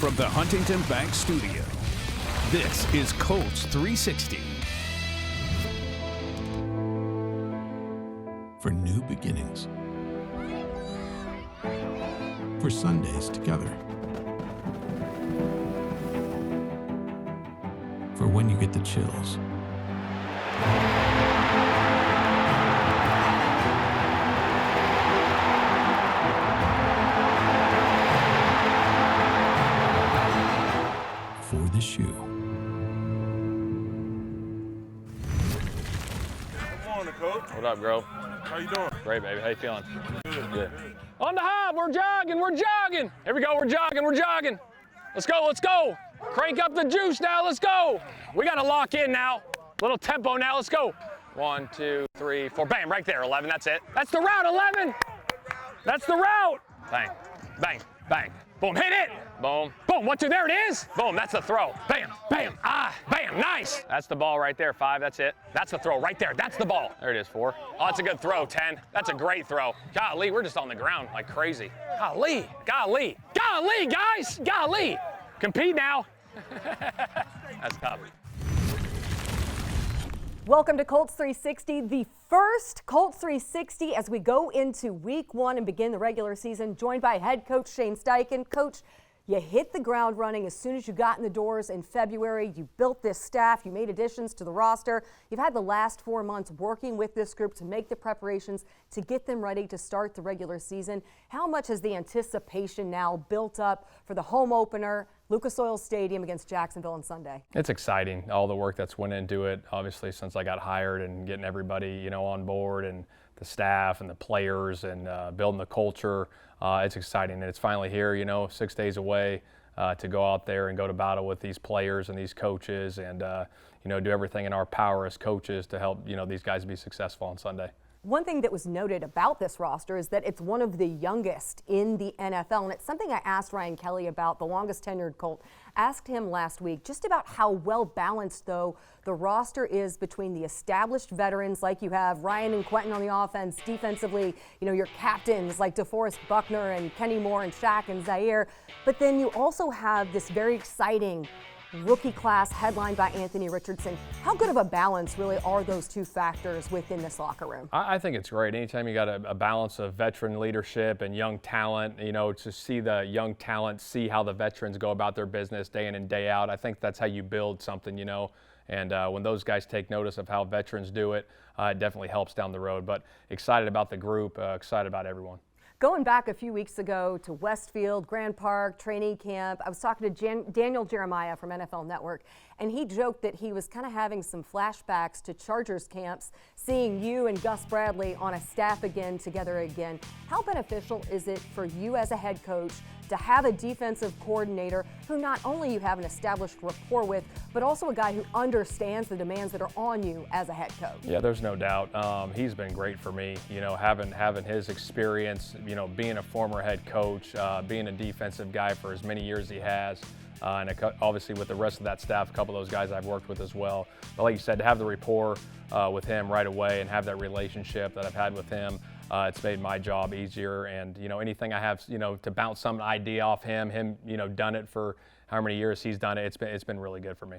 From the Huntington Bank Studio, this is Colts 360. For new beginnings. For Sundays together. For when you get the chills. For the shoe. Good morning, Coach. What up, bro? How you doing? Great, baby. How you feeling? Good. On the hop, we're jogging, we're jogging. Here we go, we're jogging, we're jogging. Let's go, let's go. Crank up the juice now, let's go. We gotta lock in now. Little tempo now, let's go. 1, 2, 3, 4, bam, right there, 11, that's it. That's the route, 11. That's the route. Bang, bang, bang. Boom, hit it. Boom, boom, 1, 2, there it is. Boom, that's the throw. Bam, bam, bam, nice. That's the ball right there, 5, that's it. That's the throw right there, that's the ball. There it is, 4. Oh, that's a good throw, 10. That's a great throw. Golly, we're just on the ground like crazy. Golly, golly, golly, guys, golly. Compete now. That's tough. Welcome to Colts 360, the first Colts 360 as we go into week 1 and begin the regular season, joined by head coach Shane Steichen. Coach, you hit the ground running as soon as you got in the doors in February. You built this staff. You made additions to the roster. You've had the last 4 months working with this group to make the preparations to get them ready to start the regular season. How much has the anticipation now built up for the home opener, Lucas Oil Stadium against Jacksonville on Sunday? It's exciting, all the work that's went into it, obviously, since I got hired and getting everybody, on board and the staff and the players and building the culture. It's exciting, and it's finally here, 6 days away to go out there and go to battle with these players and these coaches and, do everything in our power as coaches to help, these guys be successful on Sunday. One thing that was noted about this roster is that it's one of the youngest in the NFL, and it's something I asked Ryan Kelly about, the longest tenured Colt. Asked him last week just about how well balanced, though, the roster is between the established veterans like you have Ryan and Quentin on the offense, defensively, your captains like DeForest Buckner and Kenny Moore and Shaq and Zaire, but then you also have this very exciting rookie class headlined by Anthony Richardson. How good of a balance really are those two factors within this locker room? I think it's great. Anytime you got a balance of veteran leadership and young talent, to see the young talent, see how the veterans go about their business day in and day out, I think that's how you build something, And when those guys take notice of how veterans do it, it definitely helps down the road. But excited about the group, excited about everyone. Going back a few weeks ago to Westfield, Grand Park, training camp, I was talking to Daniel Jeremiah from NFL Network, and he joked that he was kind of having some flashbacks to Chargers camps, seeing you and Gus Bradley on a staff together again. How beneficial is it for you as a head coach to have a defensive coordinator who not only you have an established rapport with, but also a guy who understands the demands that are on you as a head coach? Yeah, there's no doubt. He's been great for me, having his experience, being a former head coach, being a defensive guy for as many years as he has. And obviously with the rest of that staff, a couple of those guys I've worked with as well. But like you said, to have the rapport with him right away and have that relationship that I've had with him, it's made my job easier. And, anything I have, to bounce some idea off him, done it for how many years he's done it, it's been really good for me.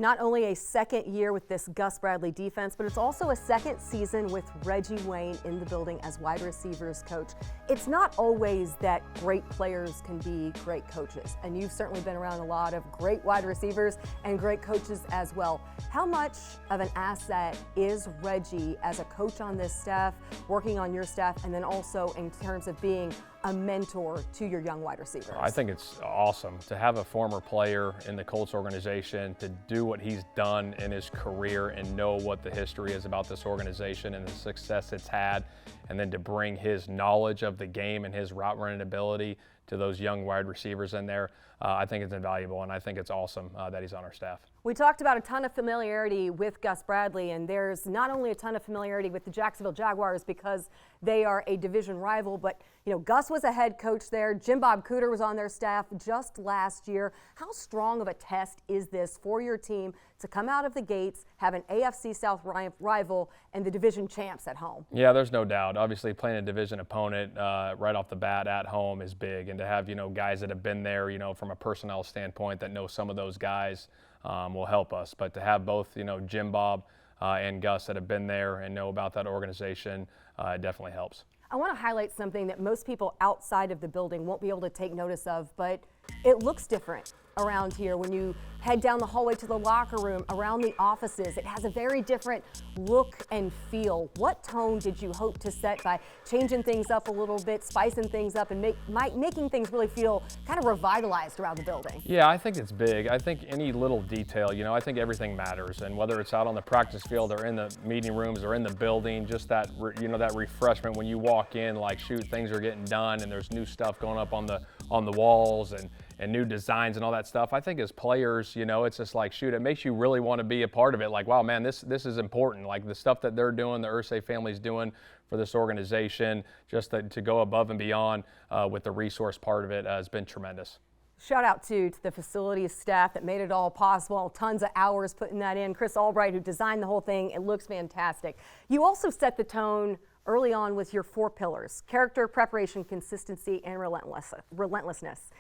Not only a second year with this Gus Bradley defense, but it's also a second season with Reggie Wayne in the building as wide receivers coach. It's not always that great players can be great coaches, and you've certainly been around a lot of great wide receivers and great coaches as well. How much of an asset is Reggie as a coach on this staff, working on your staff, and then also in terms of being a mentor to your young wide receivers? I think it's awesome to have a former player in the Colts organization to do what he's done in his career and know what the history is about this organization and the success it's had, and then to bring his knowledge of the game and his route running ability to those young wide receivers in there. I think it's invaluable, and I think it's awesome that he's on our staff. We talked about a ton of familiarity with Gus Bradley, and there's not only a ton of familiarity with the Jacksonville Jaguars because they are a division rival, but Gus was a head coach there. Jim Bob Cooter was on their staff just last year. How strong of a test is this for your team to come out of the gates, have an AFC South rival, and the division champs at home? Yeah, there's no doubt. Obviously, playing a division opponent right off the bat at home is big, and to have guys that have been there, from a personnel standpoint that know some of those guys will help us. But to have both, Jim Bob and Gus that have been there and know about that organization, it definitely helps. I want to highlight something that most people outside of the building won't be able to take notice of, but it looks different around here. When you head down the hallway to the locker room, around the offices, it has a very different look and feel. What tone did you hope to set by changing things up a little bit, spicing things up, and making things really feel kind of revitalized around the building? Yeah, I think it's big. I think any little detail, I think everything matters. And whether it's out on the practice field or in the meeting rooms or in the building, just that, that refreshment when you walk in, like, shoot, things are getting done and there's new stuff going up on the walls and new designs and all that stuff. I think as players, it's just like, shoot, it makes you really want to be a part of it. Like, wow, man, this is important. Like the stuff that they're doing, the Irsay family's doing for this organization, just to go above and beyond with the resource part of it has been tremendous. Shout out to the facilities staff that made it all possible. Tons of hours putting that in. Chris Albright, who designed the whole thing. It looks fantastic. You also set the tone early on with your 4 pillars: character, preparation, consistency, and relentlessness.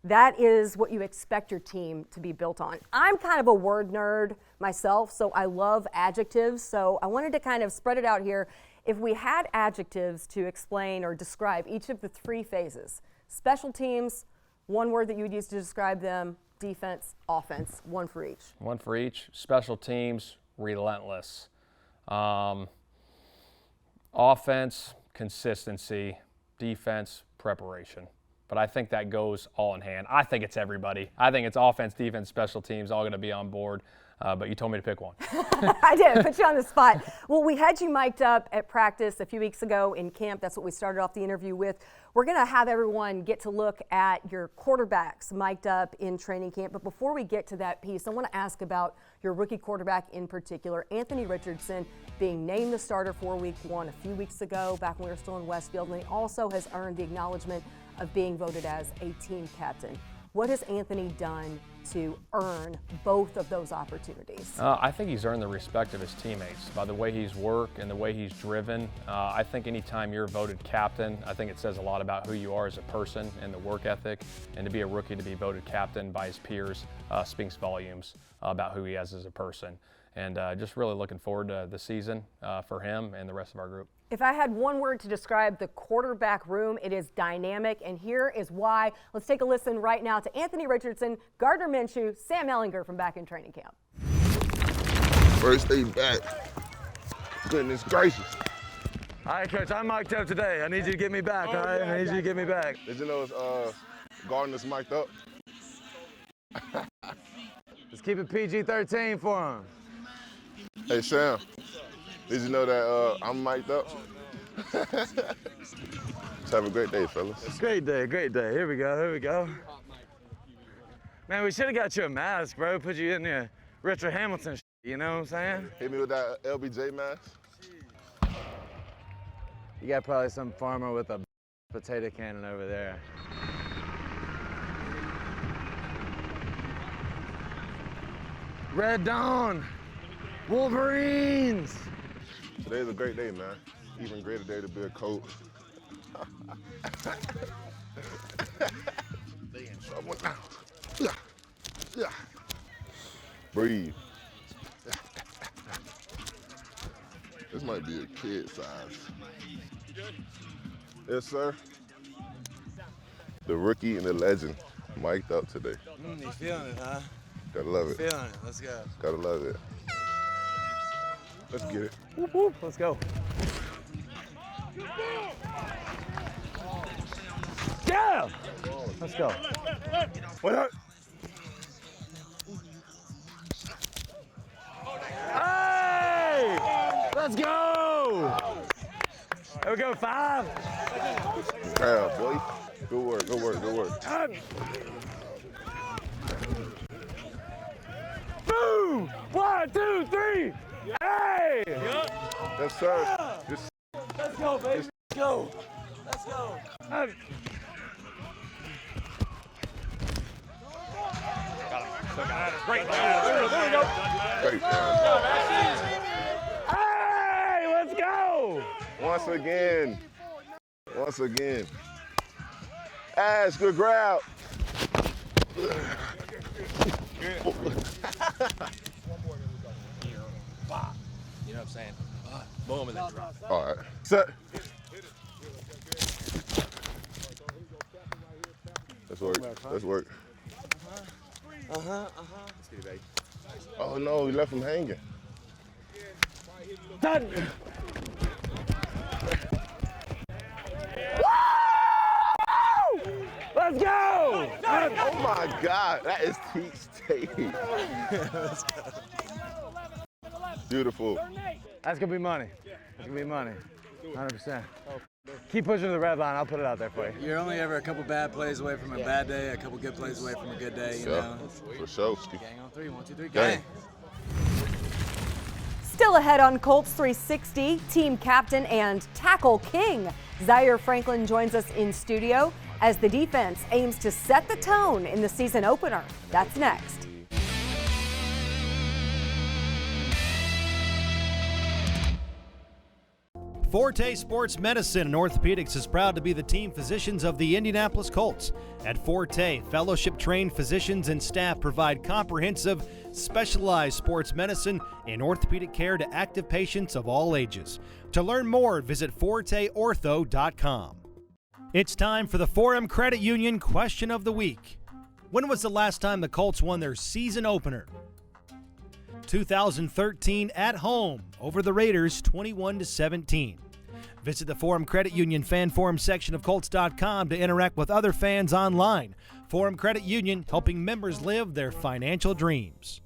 That is what you expect your team to be built on. I'm kind of a word nerd myself, so I love adjectives. So I wanted to kind of spread it out here. If we had adjectives to explain or describe each of the 3 phases: special teams, one word that you would use to describe them; defense, offense, one for each. One for each. Special teams, relentless. Offense, consistency. Defense, preparation. But I think that goes all in hand. I think it's everybody. I think it's offense, defense, special teams, all going to be on board. But you told me to pick one. I did, put you on the spot. Well, we had you mic'd up at practice a few weeks ago in camp. That's what we started off the interview with. We're going to have everyone get to look at your quarterbacks mic'd up in training camp. But before we get to that piece, I want to ask about your rookie quarterback in particular, Anthony Richardson, being named the starter for Week 1 a few weeks ago, back when we were still in Westfield. And he also has earned the acknowledgement of being voted as a team captain. What has Anthony done to earn both of those opportunities? I think he's earned the respect of his teammates by the way he's worked and the way he's driven. I think anytime you're voted captain, I think it says a lot about who you are as a person and the work ethic. And to be a rookie to be voted captain by his peers speaks volumes about who he is as a person. And just really looking forward to the season for him and the rest of our group. If I had one word to describe the quarterback room, it is dynamic, and here is why. Let's take a listen right now to Anthony Richardson, Gardner Minshew, Sam Ehlinger from back in training camp. First day back. Goodness gracious. All right, Coach, I'm mic'd up today. I need you to get me back, all right? I need you to get me back. Did you know Gardner's mic'd up? Let's keep it PG-13 for him. Hey, Sam. Did you know that I'm mic'd up? Let's have a great day, fellas. Great day, great day. Here we go, here we go. Man, we should have got you a mask, bro. Put you in the Richard Hamilton, you know what I'm saying? Hit me with that LBJ mask. You got probably some farmer with a potato cannon over there. Red Dawn, Wolverines. Today's a great day, man. Even greater day to be a coach. They in trouble now. Yeah. Breathe. This might be a kid size. Yes, sir. The rookie and the legend mic'd up today. You feeling it, huh? Gotta love it. Feeling it, let's go. Gotta love it. Let's get it. Whoop, whoop. Let's go. Yeah! Let's go. What up? Hey! Let's go! There we go, 5. Proud, boy. Good work, good work, good work. Boom! 1, 2, 3. Hey! Yes, sir. Just Let's go, baby. Let's go. Let's go. Great. great. Hey, let's go. Once again. Once again. Ash, good grab. You know what I'm saying? Boom, and then drop. All right. Set. Let's work. Let's work. Oh no, we left him hanging. Done. Let's go! Oh my God, that is T State. Beautiful. That's gonna be money. That's gonna be money. 100%. Keep pushing to the red line. I'll put it out there for you. You're only ever a couple bad plays away from a bad day, a couple good plays away from a good day, you know. For sure. Gang on 3, 1, 2, 3, Gang. gang. Still ahead on Colts 360, team captain and tackle king Zaire Franklin joins us in studio as the defense aims to set the tone in the season opener. That's next. Forte Sports Medicine and Orthopedics is proud to be the team physicians of the Indianapolis Colts. At Forte, fellowship-trained physicians and staff provide comprehensive, specialized sports medicine and orthopedic care to active patients of all ages. To learn more, visit forteortho.com. It's time for the Forum Credit Union Question of the Week. When was the last time the Colts won their season opener? 2013 at home over the Raiders 21-17. Visit the Forum Credit Union Fan Forum section of Colts.com to interact with other fans online. Forum Credit Union, helping members live their financial dreams.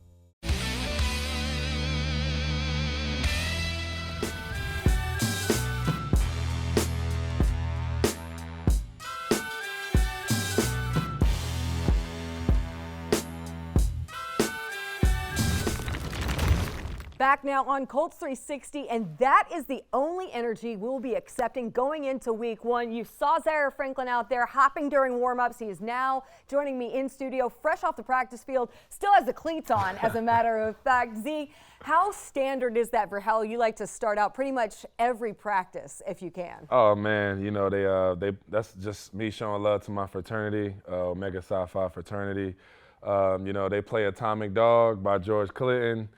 Back now on Colts 360, and that is the only energy we'll be accepting going into week one. You saw Zaire Franklin out there hopping during warmups. He is now joining me in studio, fresh off the practice field, still has the cleats on, as a matter of fact. Z, how standard is that for how you like to start out pretty much every practice, if you can? Oh man, you know they that's just me showing love to my fraternity, Omega Psi Phi fraternity. You know they play Atomic Dog by George Clinton.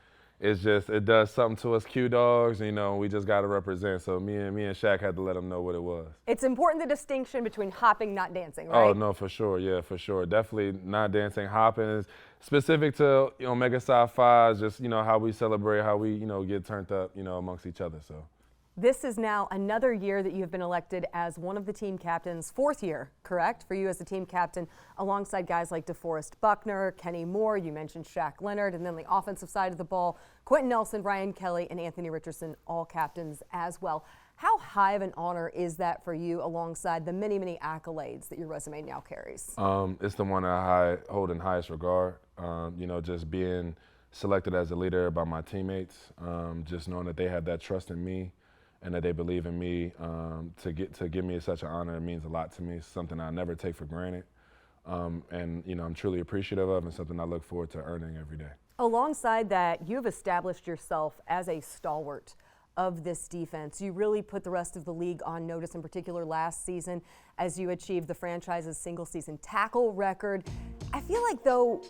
It's just, it does something to us Q dogs, you know, we just got to represent. So me and Shaq had to let them know what it was. It's important, the distinction between hopping, not dancing, right? Oh, no, for sure. Yeah, for sure. Definitely not dancing. Hopping is specific to, you know, Omega Psi Phi, just, you know, how we celebrate, how we, you know, get turned up, you know, amongst each other. So. This is now another year that you have been elected as one of the team captains, fourth year, correct, for you as the team captain, alongside guys like DeForest Buckner, Kenny Moore, you mentioned Shaq Leonard, and then the offensive side of the ball, Quentin Nelson, Ryan Kelly, and Anthony Richardson, all captains as well. How high of an honor is that for you alongside the many, many accolades that your resume now carries? It's the one I hold in highest regard. You know, just being selected as a leader by my teammates, just knowing that they have that trust in me, and that they believe in me to give me such an honor. It means a lot to me. It's something I never take for granted. And, you know, I'm truly appreciative of, and something I look forward to earning every day. Alongside that, you've established yourself as a stalwart of this defense. You really put the rest of the league on notice, in particular last season, as you achieved the franchise's single-season tackle record. I feel like, though,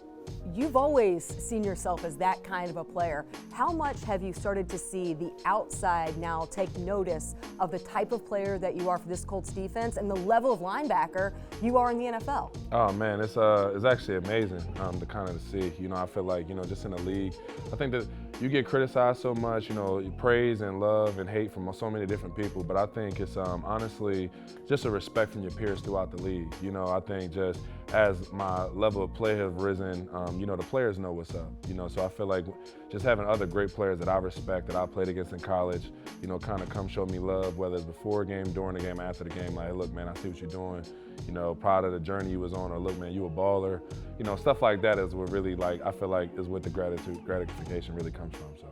you've always seen yourself as that kind of a player. How much have you started to see the outside now take notice of the type of player that you are for this Colts defense and the level of linebacker you are in the NFL? Oh man, it's actually amazing to kind of see. You know, I feel like, you know, just in the league, I think that you get criticized so much, you know, praise and love and hate from so many different people, but I think it's honestly just a respect from your peers throughout the league. You know, I think just as my level of play has risen, you know, the players know what's up, you know, so I feel like just having other great players that I respect, that I played against in college, you know, kind of come show me love, whether it's before a game, during the game, after the game, like, hey, look, man, I see what you're doing, you know, proud of the journey you was on, or look, man, you a baller, you know, stuff like that is what really, like, I feel like is what the gratification really comes from, so.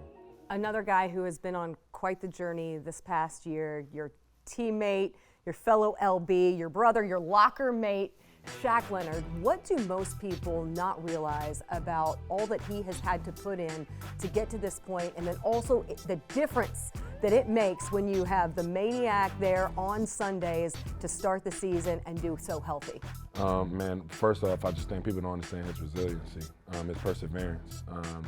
Another guy who has been on quite the journey this past year, your teammate, your fellow LB, your brother, your locker mate, Shaq Leonard. What do most people not realize about all that he has had to put in to get to this point, and then also the difference that it makes when you have the Maniac there on Sundays to start the season and do so healthy? Man, first off, I just think people don't understand his resiliency, his perseverance,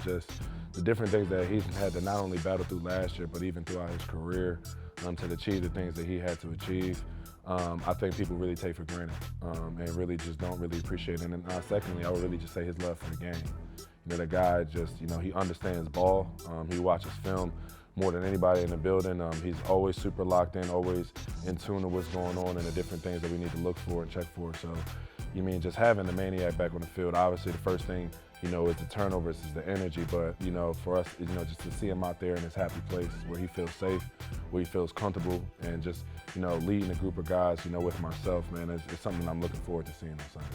just the different things that he's had to not only battle through last year, but even throughout his career, to achieve the things that he had to achieve. I think people really take for granted and really just don't really appreciate it. And secondly, I would really just say his love for the game. You know, that guy just, you know, he understands ball. He watches film more than anybody in the building. He's always super locked in, always in tune to what's going on and the different things that we need to look for and check for. So, you mean just having the Maniac back on the field, obviously the first thing, you know, is the turnovers, is the energy, but, you know, for us, you know, just to see him out there in his happy place where he feels safe, where he feels comfortable, and just, you know, leading a group of guys, you know, with myself, man, it's something I'm looking forward to seeing on Sunday.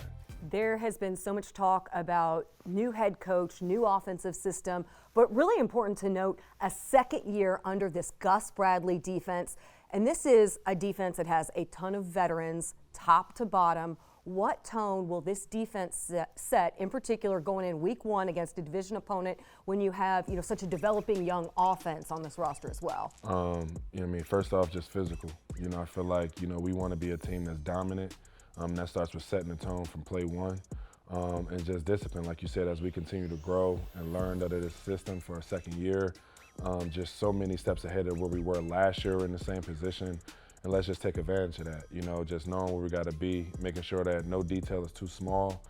There has been so much talk about new head coach, new offensive system, but really important to note, a second year under this Gus Bradley defense. And this is a defense that has a ton of veterans, top to bottom. What tone will this defense set, in particular going in week one against a division opponent, when you have, you know, such a developing young offense on this roster as well? You know what I mean, first off, just physical. You know, I feel like, you know, we want to be a team that's dominant. That starts with setting the tone from play one, and just discipline, like you said, as we continue to grow and learn that it is a system for a second year. Just so many steps ahead of where we were last year in the same position. And let's just take advantage of that, you know, just knowing where we got to be, making sure that no detail is too small,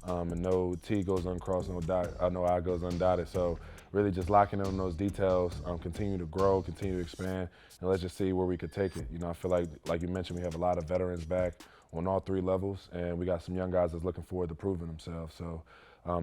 and no T goes uncrossed, no I goes undotted. So really just locking in on those details, continue to grow, continue to expand, and let's just see where we could take it. You know, I feel like you mentioned, we have a lot of veterans back on all three levels, and we got some young guys that's looking forward to proving themselves. So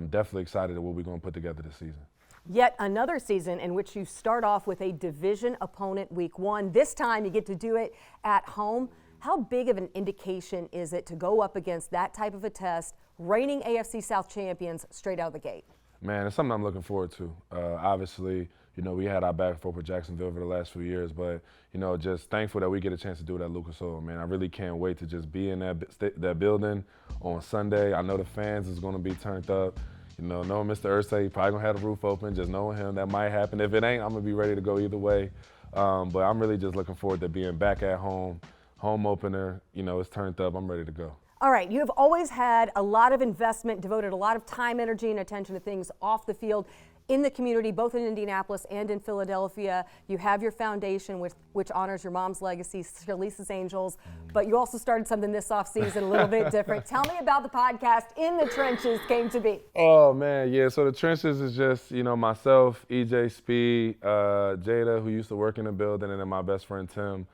definitely excited at what we're going to put together this season. Yet another season in which you start off with a division opponent week one. This time you get to do it at home. How big of an indication is it to go up against that type of a test, reigning AFC South champions straight out of the gate? Man, it's something I'm looking forward to. Obviously, you know, we had our back and forth with Jacksonville for the last few years, but, you know, just thankful that we get a chance to do it at Lucas Oil, man. I really can't wait to just be in that building on Sunday. I know the fans is going to be turned up. You know, knowing Mr. Irsay, he probably going to have the roof open, just knowing him, that might happen. If it ain't, I'm going to be ready to go either way. But I'm really just looking forward to being back at home, home opener. You know, it's turned up. I'm ready to go. All right, you have always had a lot of investment, devoted a lot of time, energy, and attention to things off the field in the community, both in Indianapolis and in Philadelphia. You have your foundation, which honors your mom's legacy, Shalisa's Angels, but you also started something this offseason a little bit different. Tell me about the podcast In the Trenches came to be. Oh, man, yeah, so The Trenches is just, you know, myself, EJ Speed, Jada, who used to work in the building, and then my best friend, Tim.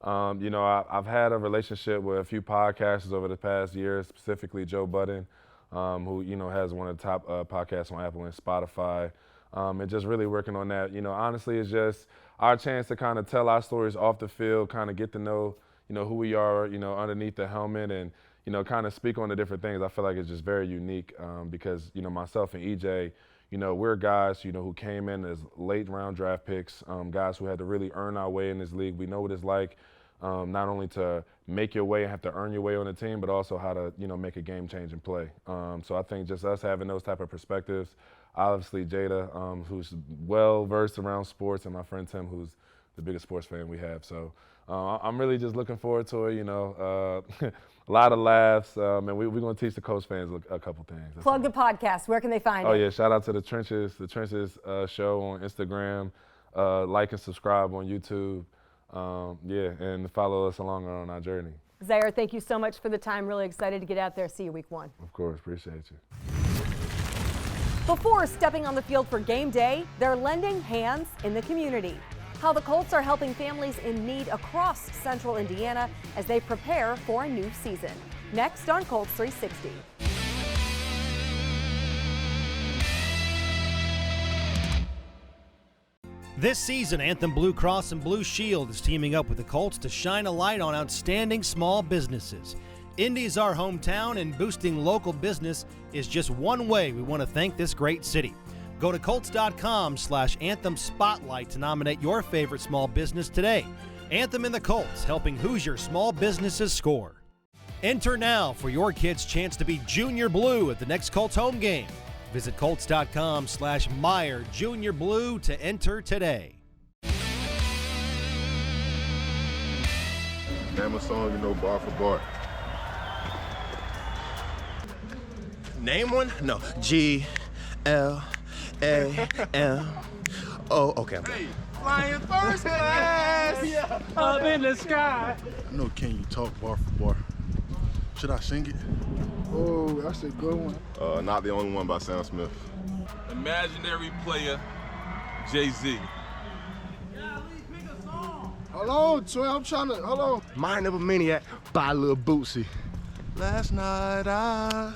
You know, I've had a relationship with a few podcasters over the past year, specifically Joe Budden, who, you know, has one of the top podcasts on Apple and Spotify, and just really working on that. You know, honestly, it's just our chance to kind of tell our stories off the field, kind of get to know, you know, who we are, you know, underneath the helmet, and, you know, kind of speak on the different things. I feel like it's just very unique because, you know, myself and EJ, you know, we're guys, you know, who came in as late round draft picks, guys who had to really earn our way in this league. We know what it's like. Not only to make your way and have to earn your way on the team, but also how to, you know, make a game-changing play. So I think just us having those type of perspectives, obviously Jada, who's well-versed around sports, and my friend Tim, who's the biggest sports fan we have. So I'm really just looking forward to it, you know. A lot of laughs, and we're going to teach the Colts fans a couple things. Plug the podcast. Where can they find it? Oh, yeah, shout out to The Trenches show on Instagram. Like and subscribe on YouTube. Yeah, and follow us along on our journey. Zaire, thank you so much for the time. Really excited to get out there. See you week one. Of course, appreciate you. Before stepping on the field for game day, they're lending hands in the community. How the Colts are helping families in need across central Indiana as they prepare for a new season. Next on Colts 360. This season, Anthem Blue Cross and Blue Shield is teaming up with the Colts to shine a light on outstanding small businesses. Indy's our hometown, and boosting local business is just one way we want to thank this great city. Go to Colts.com/Anthem Spotlight to nominate your favorite small business today. Anthem and the Colts, helping Hoosier small businesses score. Enter now for your kid's chance to be Junior Blue at the next Colts home game. Visit Colts.com/Meyer Junior Blue to enter today. Name a song you know bar for bar. Name one? No. G-L-A-M. Oh, okay. Hey, flying first class! Up in the sky. I know Can You Talk bar for bar. Should I sing it? Oh, that's a good one. Not the Only One by Sam Smith. Imaginary Player, Jay-Z. Hold on, Troy, I'm trying to, hold on. Mind of a Maniac by Lil Bootsy. Last night I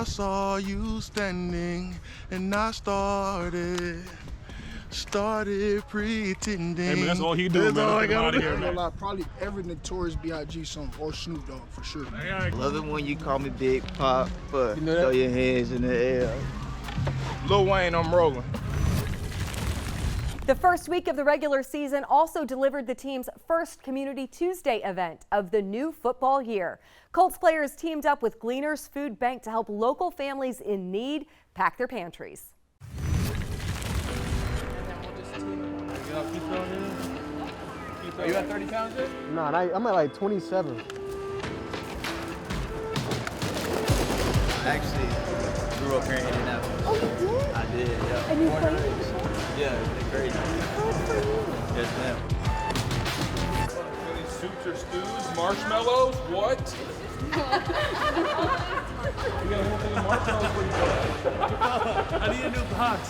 saw you standing and I started pretending. Hey, man, that's all he do, man. Let's get him out of here, man. Probably every Notorious B.I.G. song or Snoop Dogg for sure. Love it when you call me Big Pop, but throw your hands in the air. Lil Wayne, I'm rolling. The first week of the regular season also delivered the team's first Community Tuesday event of the new football year. Colts players teamed up with Gleaners Food Bank to help local families in need pack their pantries. Are you at 30 pounds yet? Nah, I'm at like 27. I actually grew up here in Indianapolis. Oh, you did? I did, yeah. And you played in the show? Yeah, it's been great. Good for you. Yes, ma'am. Soups or stews, marshmallows, what? I need a new box.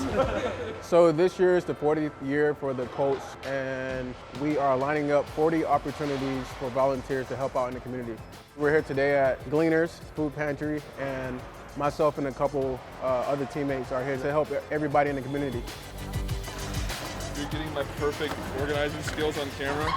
So this year is the 40th year for the Colts, and we are lining up 40 opportunities for volunteers to help out in the community. We're here today at Gleaners Food Pantry, and myself and a couple other teammates are here to help everybody in the community. You're getting my perfect organizing skills on camera.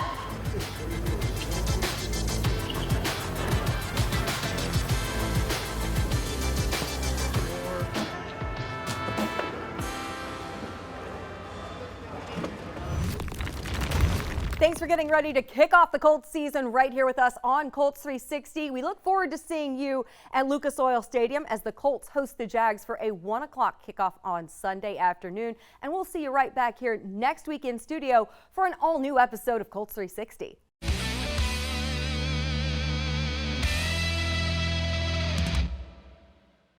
Thanks for getting ready to kick off the Colts season right here with us on Colts 360. We look forward to seeing you at Lucas Oil Stadium as the Colts host the Jags for a 1 o'clock kickoff on Sunday afternoon. And we'll see you right back here next week in studio for an all-new episode of Colts 360.